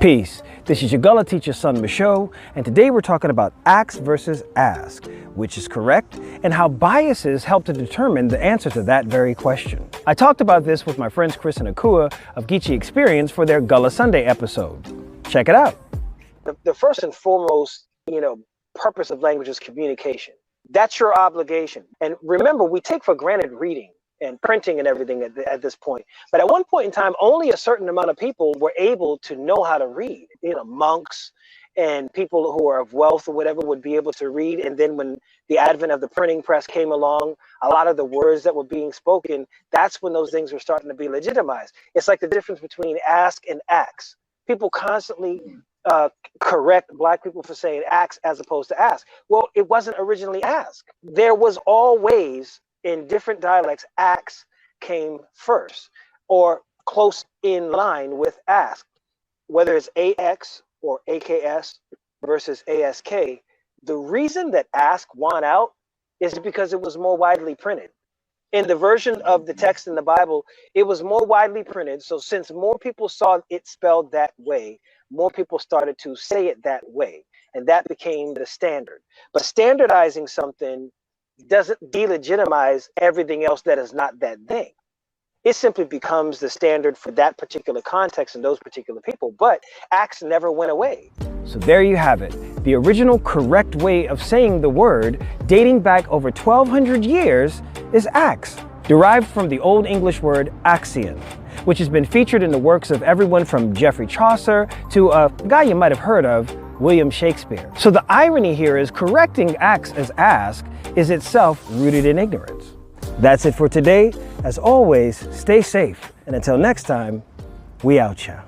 Peace. This is your Gullah teacher, son Michaud, and today we're talking about ask versus ask, which is correct, and how biases help to determine the answer to that very question. I talked about this with my friends Chris and Akua of Geechee Experience for their Gullah Sunday episode. Check it out. The first and foremost, purpose of language is communication. That's your obligation. And remember, we take for granted reading and printing and everything at this point. But at one point in time, only a certain amount of people were able to know how to read. Monks and people who are of wealth or whatever would be able to read. And then when the advent of the printing press came along, a lot of the words that were being spoken, that's when those things were starting to be legitimized. It's like the difference between ask and ax. People constantly correct Black people for saying ax as opposed to ask. Well, it wasn't originally ask. There was always, in different dialects, ax came first or close in line with ask. Whether it's AX or AKS versus ASK, the reason that ask won out is because it was more widely printed. In the version of the text in the Bible, it was more widely printed. So since more people saw it spelled that way, more people started to say it that way. And that became the standard. But standardizing something doesn't delegitimize everything else that is not that thing. It simply becomes the standard for that particular context and those particular people. But ax never went away. So there you have it. The original correct way of saying the word, dating back over 1,200 years, is ax, derived from the Old English word axion, which has been featured in the works of everyone from Geoffrey Chaucer to a guy you might have heard of, William Shakespeare. So the irony here is correcting ax as ask is itself rooted in ignorance. That's it for today. As always, stay safe. And until next time, we out ya.